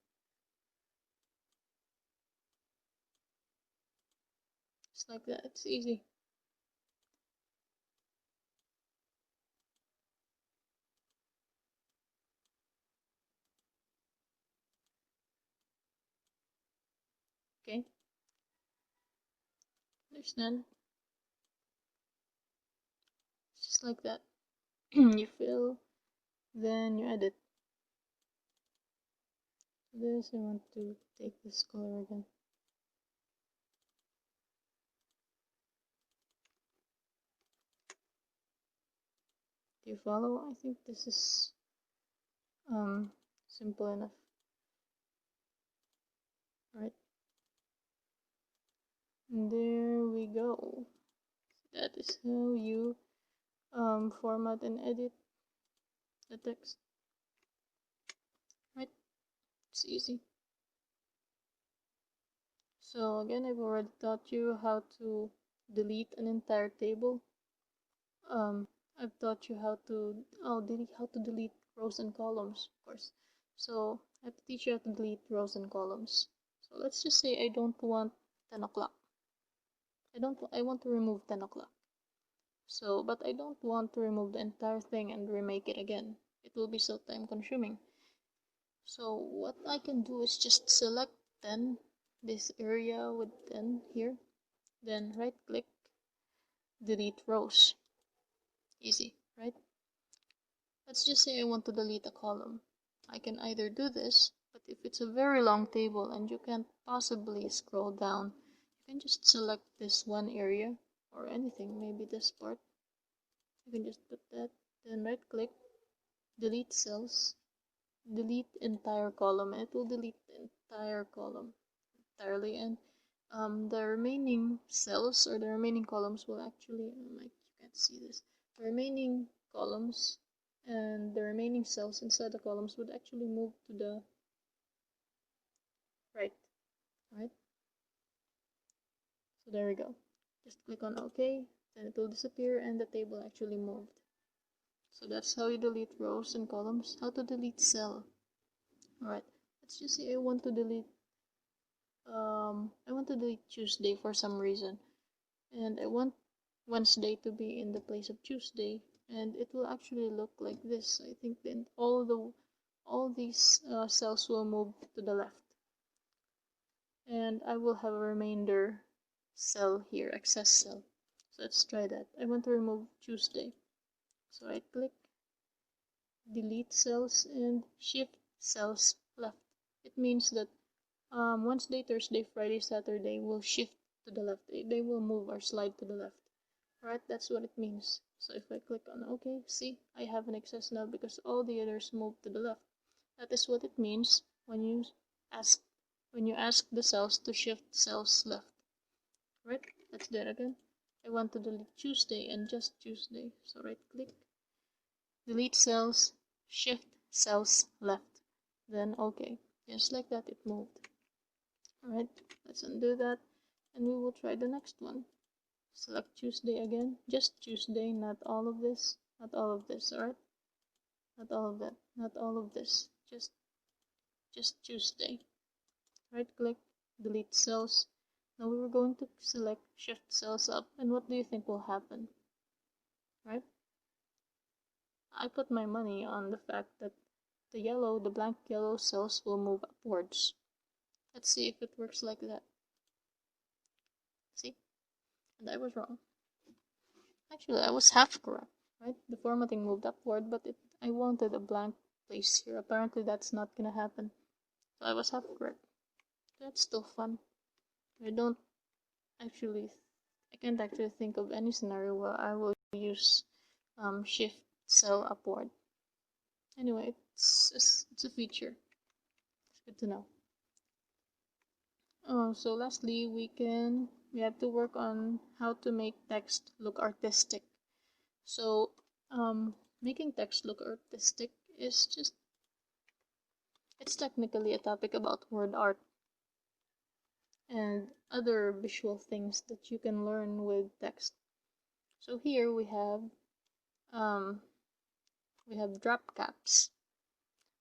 Just like that. It's easy. Okay. Understand? Just like that. You fill, then you edit. This, I want to take this color again. Do you follow? I think this is simple enough. Right. And there we go. That is how you format and edit the text. Right? It's easy. So again, I've already taught you how to delete an entire table. I've taught you how to delete rows and columns, of course. So I have to teach you how to delete rows and columns. So let's just say I don't want 10 o'clock. I want to remove 10 o'clock. So, but I don't want to remove the entire thing and remake it again. It will be so time consuming. So what I can do is just select 10, this area with 10 here, then right click, delete rows. Easy, right? Let's just say I want to delete a column. I can either do this, but if it's a very long table and you can't possibly scroll down, you can just select this one area or anything, maybe this part. You can just put that, then right click, delete cells, delete entire column, and it will delete the entire column entirely, and the remaining cells or the remaining columns will actually, like you can't see this, the remaining columns and the remaining cells inside the columns would actually move to the right. So there we go. Just click on OK, then it will disappear and the table actually moved. So that's how you delete rows and columns. How to delete cell. Alright, let's just say I want to delete Tuesday for some reason, and I want Wednesday to be in the place of Tuesday, and it will actually look like this. I think then all these cells will move to the left, and I will have a remainder cell here, excess cell. So let's try that. I want to remove Tuesday, so right click, delete cells, and shift cells left. It means that Wednesday, Thursday, Friday, Saturday will shift to the left. They will move or slide to the left. Alright, that's what it means. So if I click on OK, see, I have an excess now because all the others move to the left. That is what it means when you ask the cells to shift cells left. Right? Let's do it again. I want to delete Tuesday and just Tuesday. So right click, delete cells, shift cells left. Then OK. Just like that, it moved. Alright, let's undo that and we will try the next one. Select Tuesday again, just Tuesday, not all of this, alright? Not all of that, not all of this, just Tuesday. Right click, delete cells. Now we were going to select shift cells up, and what do you think will happen? right? I put my money on the fact that the blank yellow cells will move upwards. Let's see if it works like that. See? And I was wrong. Actually, I was half correct, right? The formatting moved upward, but I wanted a blank place here. Apparently that's not gonna happen. So I was half correct. That's still fun. I don't actually, I can't actually think of any scenario where I will use shift cell upward. Anyway, it's a feature. It's good to know. So lastly, we have to work on how to make text look artistic. So making text look artistic is just, it's technically a topic about word art and other visual things that you can learn with text. So here we have drop caps.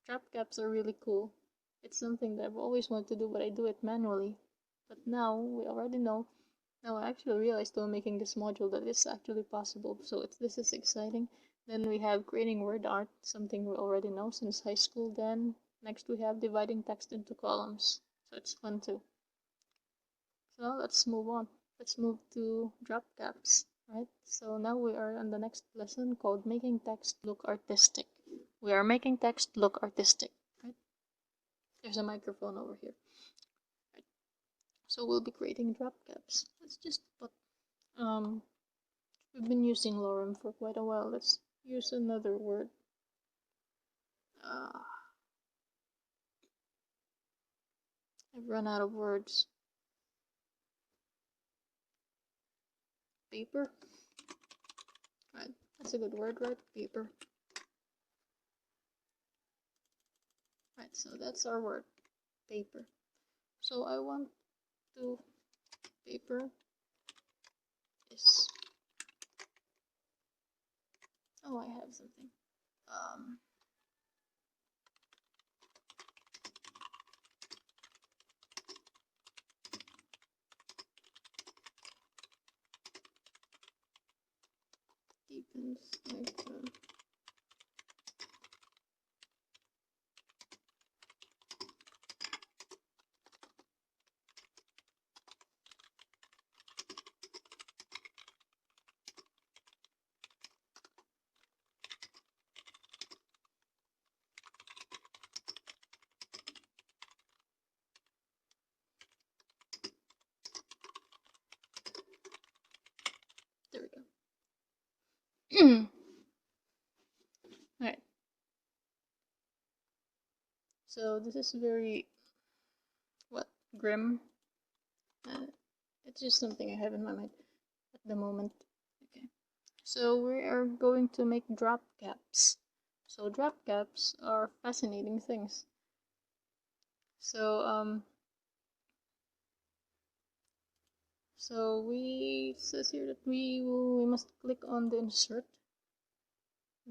Drop caps are really cool. It's something that I've always wanted to do, but I do it manually. But now we already know. Now I actually realized while making this module that it's actually possible. So this is exciting. Then we have creating word art, something we already know since high school. Then next we have dividing text into columns. So it's fun too. So let's move on. Let's move to drop caps, right? So now we are on the next lesson called making text look artistic. We are making text look artistic, right? There's a microphone over here. Right. So we'll be creating drop caps. Let's just put, we've been using lorem for quite a while. Let's use another word. I've run out of words. Paper. Right, that's a good word, right? Paper. Right, so that's our word, paper. So I want to, paper is, oh, I have something. Deepens icon. There we go. Alright. So this is very, grim. It's just something I have in my mind at the moment. Okay. So we are going to make drop caps. So drop caps are fascinating things. So it says here that we must click on the insert.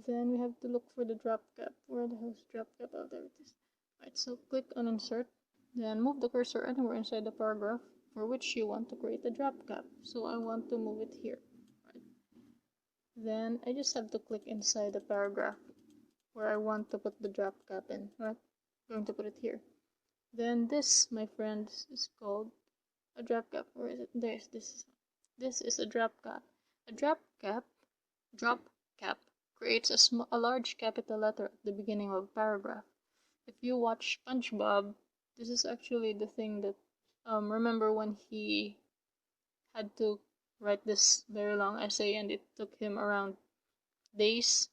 Then we have to look for the drop cap. Where the hell is drop cap? Oh, there it is. Right, so click on insert. Then move the cursor anywhere inside the paragraph for which you want to create a drop cap. So I want to move it here. Right. Then I just have to click inside the paragraph where I want to put the drop cap in. Right. I'm going to put it here. Then this, my friends, is called a drop cap. Where is it? There's this. This is a drop cap. A drop cap creates a large capital letter at the beginning of a paragraph. If you watch SpongeBob, this is actually the thing that, remember when he had to write this very long essay and it took him around days,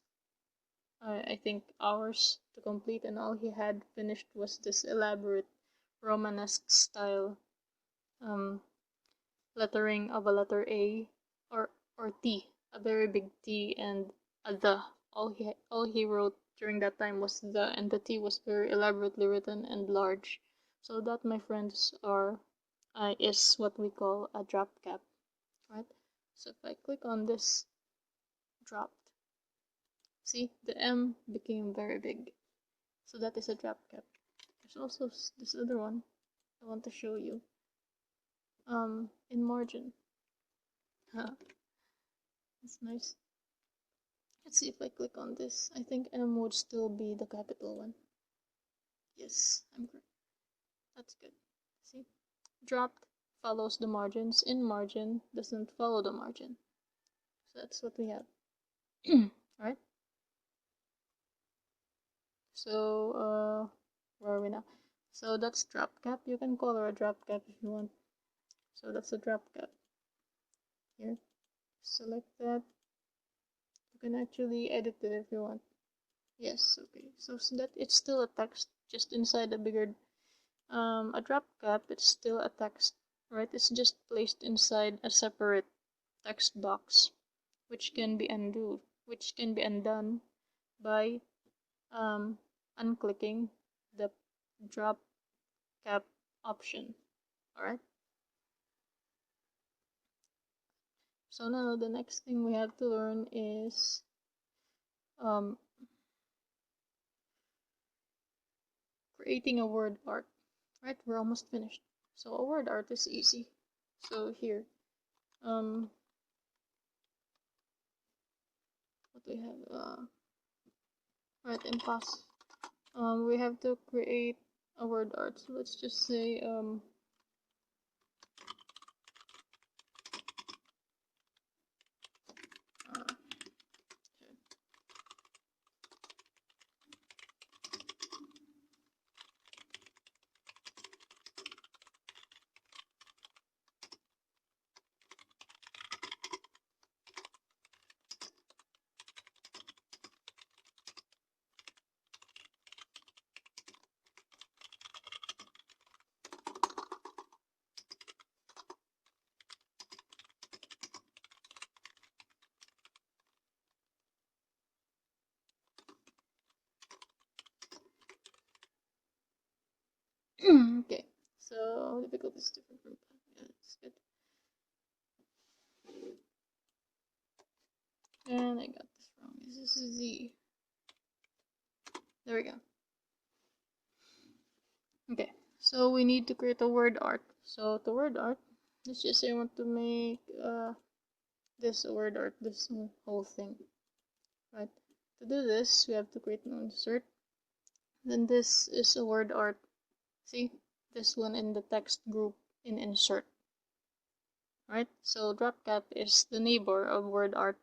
I think hours to complete, and all he had finished was this elaborate Romanesque style lettering of a letter A or T, a very big T and a the. All he wrote during that time was the, and the T was very elaborately written and large. So that, my friends, is what we call a drop cap, right? So if I click on this, dropped. See, the M became very big. So that is a drop cap. There's also this other one I want to show you. In margin. Huh. That's nice. Let's see if I click on this. I think M would still be the capital one. Yes, I'm correct. That's good. See? Dropped follows the margins. In margin doesn't follow the margin. So that's what we have. Alright? So, where are we now? So that's drop cap. You can color a drop cap if you want. So that's a drop cap. Here. Select that. You can actually edit it if you want. Yes, okay. So that it's still a text, just inside a bigger a drop cap. It's still a text, right? It's just placed inside a separate text box, which can be undone by unclicking the drop cap option. All right. So now the next thing we have to learn is creating a word art. Right, we're almost finished. So a word art is easy. So here, what do we have? Right, impasse. We have to create a word art. So let's just say okay. So difficult is different from yeah, it's good. And I got this wrong. This is Z. There we go. Okay, so we need to create a word art. So the word art, let's just say I want to make this word art, this whole thing, right? To do this, we have to create an insert. Then this is a word art. See, this one in the text group in insert, right? So drop cap is the neighbor of word art.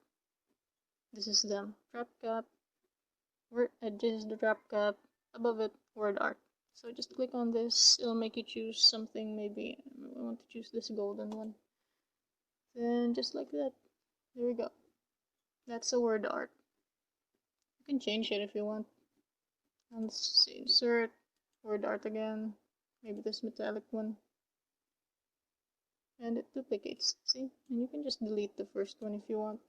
This is them. Drop cap. This is the drop cap. Above it, word art. So just click on this. It'll make you choose something. Maybe I want to choose this golden one. Then just like that. There we go. That's a word art. You can change it if you want. And let's see, insert, word art again. Maybe this metallic one. And it duplicates. See? And you can just delete the first one if you want.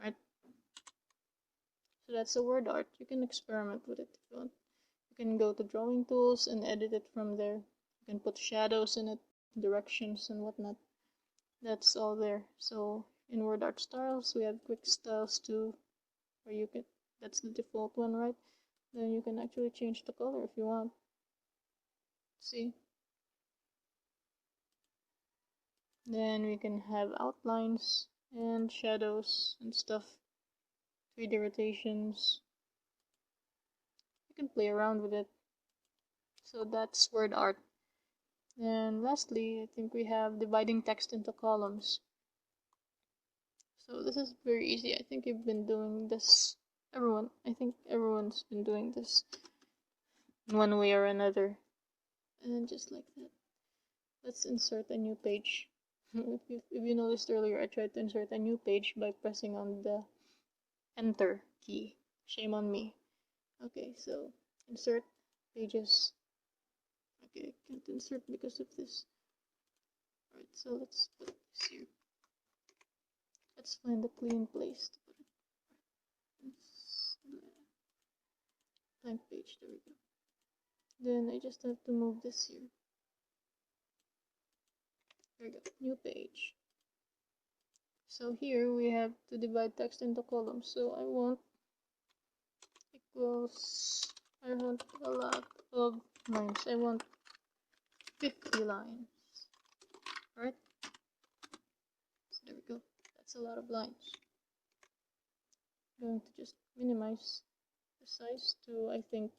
Right? So that's a word art. You can experiment with it if you want. You can go to drawing tools and edit it from there. You can put shadows in it, directions and whatnot. That's all there. So in word art styles, we have quick styles too, where you can, that's the default one, right? Then you can actually change the color if you want. See? Then we can have outlines and shadows and stuff. 3D rotations. You can play around with it. So that's word art. And lastly, I think we have dividing text into columns. So this is very easy. I think you've been doing this. I think everyone's been doing this in one way or another. And just like that. Let's insert a new page. If you noticed earlier, I tried to insert a new page by pressing on the Enter key. Shame on me. Okay, so insert pages. Okay, I can't insert because of this. Alright, so let's put this here. Let's find a clean place to put it. Blank page, there we go. Then I just have to move this here. There we go, new page. So here we have to divide text into columns. So I want equals, I want a lot of lines. I want 50 lines. Alright? So there we go. It's a lot of lines. I'm going to just minimize the size to, I think,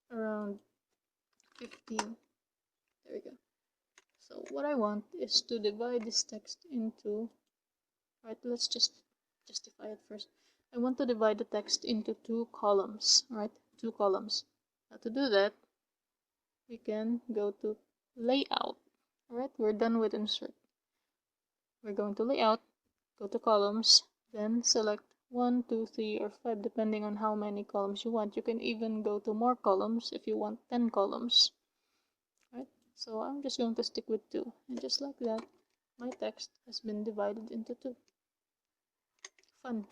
around 15. There we go. So what I want is to divide this text into, right, let's just justify it first. I want to divide the text into 2 columns, right? 2 columns. Now to do that, we can go to layout. Alright, we're done with insert. We're going to layout, go to columns, then select 1, 2, 3, or 5 depending on how many columns you want. You can even go to more columns if you want 10 columns. Right? So I'm just going to stick with 2, and just like that, my text has been divided into 2. Fun.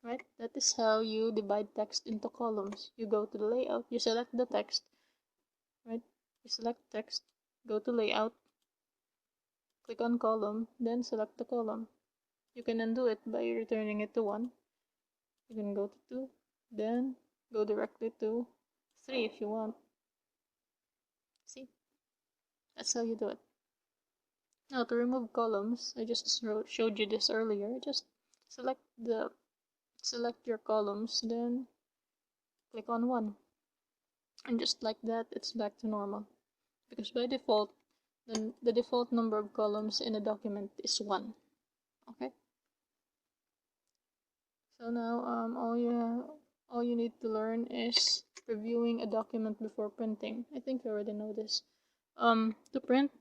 Right? That is how you divide text into columns. You go to the layout, you select the text, right? You select text, go to layout, click on column, then select the column. You can undo it by returning it to 1. You can go to 2, then go directly to 3 if you want. See? That's how you do it. Now to remove columns, I just showed you this earlier. Just select your columns, then click on 1. And just like that, it's back to normal. Because by default, the default number of columns in a document is 1. Okay? So now all you need to learn is previewing a document before printing. I think you already know this. To print,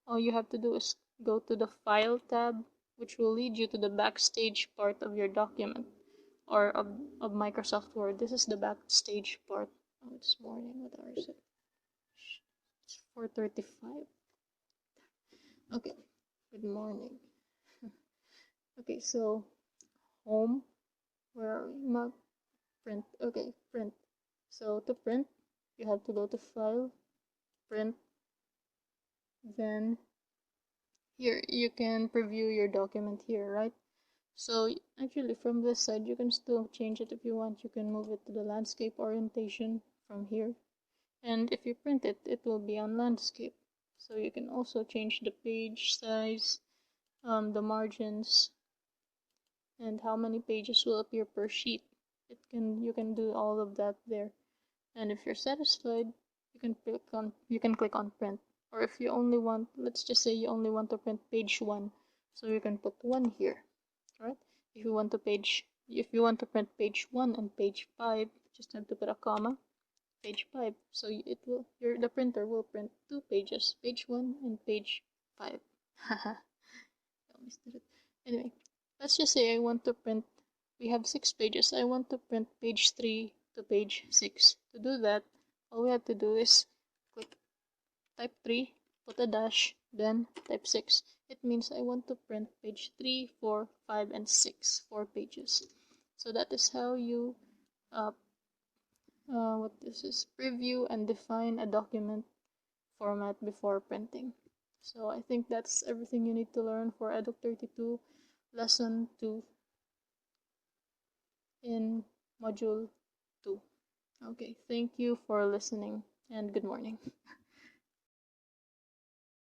all you have to do is go to the File tab, which will lead you to the Backstage part of your document, or of Microsoft Word. This is the Backstage part. Oh, it's morning. What hour is it? It's 4:35. Okay. Good morning. Okay, so home. Where are we? Not print. Okay, print. So to print, you have to go to File, Print, then here you can preview your document here, right? So actually from this side you can still change it if you want. You can move it to the landscape orientation from here, and if you print it, it will be on landscape. So you can also change the page size, the margins, and how many pages will appear per sheet. You can do all of that there. And if you're satisfied, you can click on print. Or if you only want, let's just say you only want to print page 1, so you can put 1 here, right? If you want to print page 1 and page 5, just have to put a comma, page 5. So the printer will print 2 pages, page 1 and page 5. Haha. Anyway, let's just say we have 6 pages. I want to print page 3 to page 6. To do that, all we have to do is type 3, put a dash, then type 6. It means I want to print page 3, 4, 5, and 6, 4 pages. So that is how you preview and define a document format before printing. So I think that's everything you need to learn for Edoc 32 lesson 2 in module 2. Okay, thank you for listening and good morning.